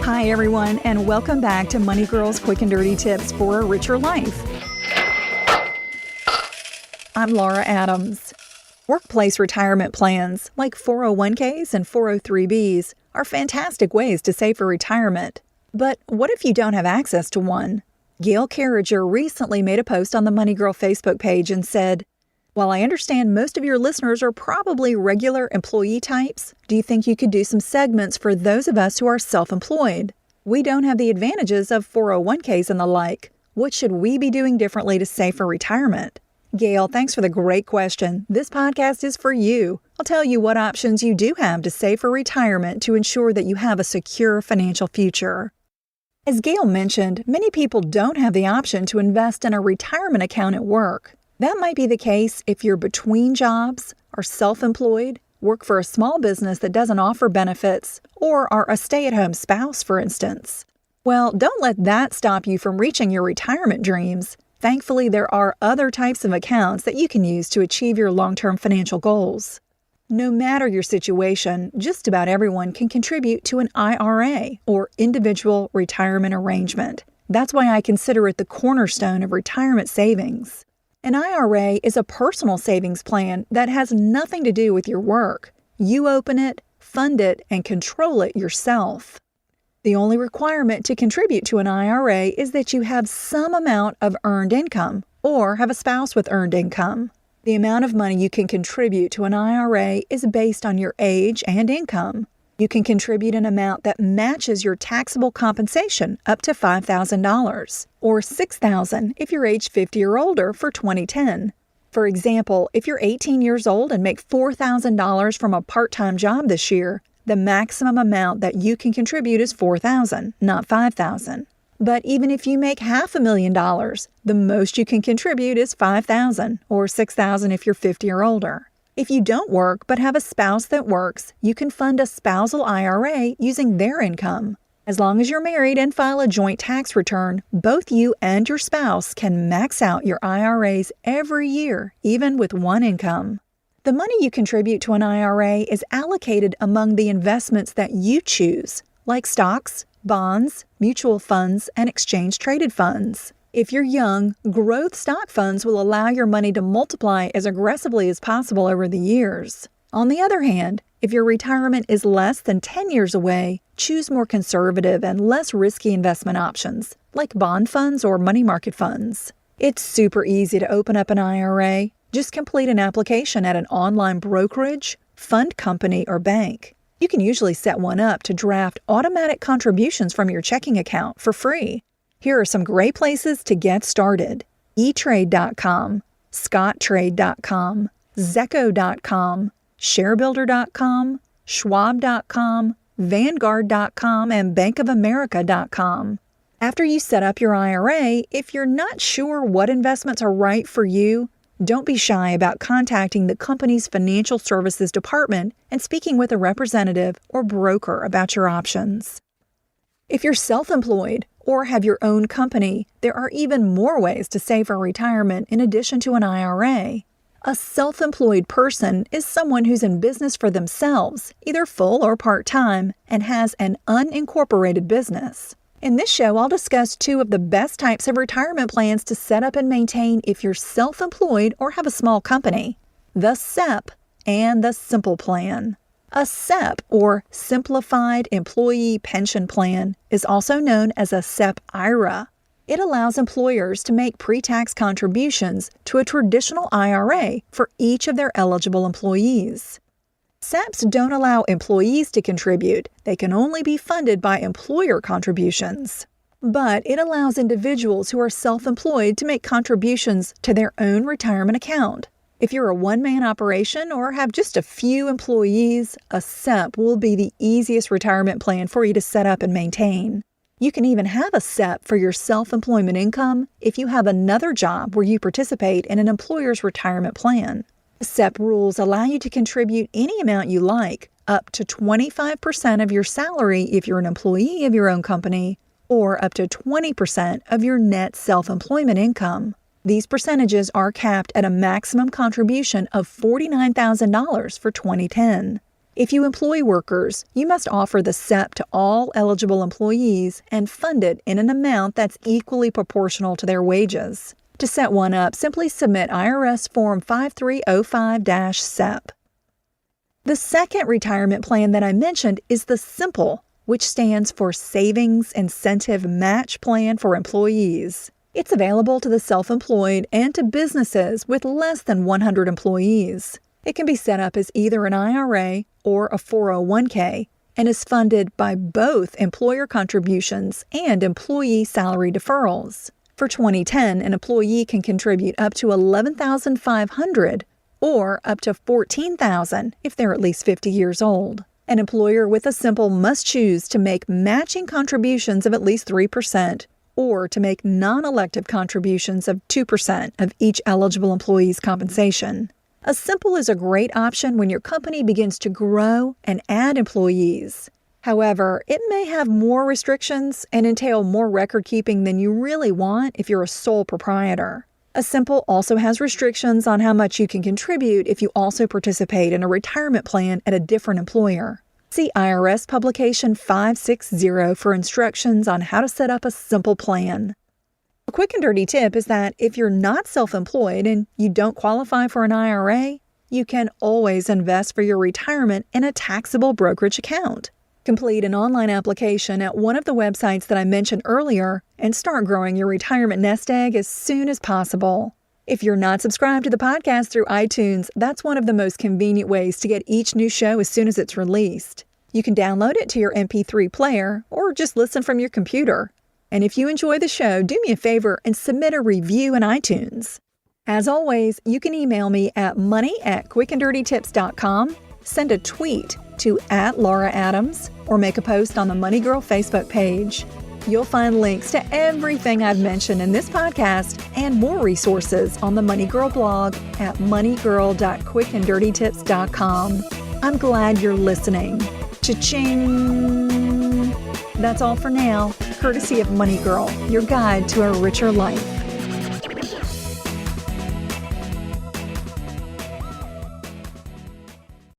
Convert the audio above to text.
Hi, everyone, and welcome back to Money Girl's Quick and Dirty Tips for a Richer Life. I'm Laura Adams. Workplace retirement plans like 401ks and 403bs are fantastic ways to save for retirement. But what if you don't have access to one? Gail Carriger recently made a post on the Money Girl Facebook page and said, "While I understand most of your listeners are probably regular employee types, do you think you could do some segments for those of us who are self-employed? We don't have the advantages of 401ks and the like. What should we be doing differently to save for retirement?" Gail, thanks for the great question. This podcast is for you. I'll tell you what options you do have to save for retirement to ensure that you have a secure financial future. As Gail mentioned, many people don't have the option to invest in a retirement account at work. That might be the case if you're between jobs, are self-employed, work for a small business that doesn't offer benefits, or are a stay-at-home spouse, for instance. Well, don't let that stop you from reaching your retirement dreams. Thankfully, there are other types of accounts that you can use to achieve your long-term financial goals. No matter your situation, just about everyone can contribute to an IRA, or individual retirement arrangement. That's why I consider it the cornerstone of retirement savings. An IRA is a personal savings plan that has nothing to do with your work. You open it, fund it, and control it yourself. The only requirement to contribute to an IRA is that you have some amount of earned income or have a spouse with earned income. The amount of money you can contribute to an IRA is based on your age and income. You can contribute an amount that matches your taxable compensation up to $5,000 or $6,000 if you're age 50 or older for 2010. For example, if you're 18 years old and make $4,000 from a part-time job this year, the maximum amount that you can contribute is $4,000, not $5,000. But even if you make $500,000, the most you can contribute is $5,000 or $6,000 if you're 50 or older. If you don't work but have a spouse that works, you can fund a spousal IRA using their income. As long as you're married and file a joint tax return, both you and your spouse can max out your IRAs every year, even with one income. The money you contribute to an IRA is allocated among the investments that you choose, like stocks, bonds, mutual funds, and exchange-traded funds. If you're young, growth stock funds will allow your money to multiply as aggressively as possible over the years. On the other hand, if your retirement is less than 10 years away, choose more conservative and less risky investment options, like bond funds or money market funds. It's super easy to open up an IRA. Just complete an application at an online brokerage, fund company, or bank. You can usually set one up to draft automatic contributions from your checking account for free. Here are some great places to get started: eTrade.com, ScottTrade.com, Zecco.com, ShareBuilder.com, Schwab.com, Vanguard.com, and BankOfAmerica.com. After you set up your IRA, if you're not sure what investments are right for you, don't be shy about contacting the company's financial services department and speaking with a representative or broker about your options. If you're self-employed or have your own company, there are even more ways to save for retirement in addition to an IRA. A self-employed person is someone who's in business for themselves, either full or part-time, and has an unincorporated business. In this show, I'll discuss two of the best types of retirement plans to set up and maintain if you're self-employed or have a small company: the SEP and the Simple Plan. A SEP, or Simplified Employee Pension Plan, is also known as a SEP IRA. It allows employers to make pre-tax contributions to a traditional IRA for each of their eligible employees. SEPs don't allow employees to contribute. They can only be funded by employer contributions. But it allows individuals who are self-employed to make contributions to their own retirement account. If you're a one-man operation or have just a few employees, a SEP will be the easiest retirement plan for you to set up and maintain. You can even have a SEP for your self-employment income if you have another job where you participate in an employer's retirement plan. SEP rules allow you to contribute any amount you like, up to 25% of your salary if you're an employee of your own company, or up to 20% of your net self-employment income. These percentages are capped at a maximum contribution of $49,000 for 2010. If you employ workers, you must offer the SEP to all eligible employees and fund it in an amount that's equally proportional to their wages. To set one up, simply submit IRS Form 5305-SEP. The second retirement plan that I mentioned is the SIMPLE, which stands for Savings Incentive Match Plan for Employees. It's available to the self-employed and to businesses with less than 100 employees. It can be set up as either an IRA or a 401k and is funded by both employer contributions and employee salary deferrals. For 2010, an employee can contribute up to $11,500 or up to $14,000 if they're at least 50 years old. An employer with a SIMPLE must choose to make matching contributions of at least 3% or to make non-elective contributions of 2% of each eligible employee's compensation. A SIMPLE is a great option when your company begins to grow and add employees. However, it may have more restrictions and entail more record keeping than you really want if you're a sole proprietor. A SIMPLE also has restrictions on how much you can contribute if you also participate in a retirement plan at a different employer. See IRS Publication 560 for instructions on how to set up a SIMPLE plan. A quick and dirty tip is that if you're not self-employed and you don't qualify for an IRA, you can always invest for your retirement in a taxable brokerage account. Complete an online application at one of the websites that I mentioned earlier and start growing your retirement nest egg as soon as possible. If you're not subscribed to the podcast through iTunes, that's one of the most convenient ways to get each new show as soon as it's released. You can download it to your MP3 player or just listen from your computer. And if you enjoy the show, do me a favor and submit a review in iTunes. As always, you can email me at money@quickanddirtytips.com, send a tweet to @LauraAdams, or make a post on the Money Girl Facebook page. You'll find links to everything I've mentioned in this podcast and more resources on the Money Girl blog at moneygirl.quickanddirtytips.com. I'm glad you're listening. Cha-ching! That's all for now, courtesy of Money Girl, your guide to a richer life.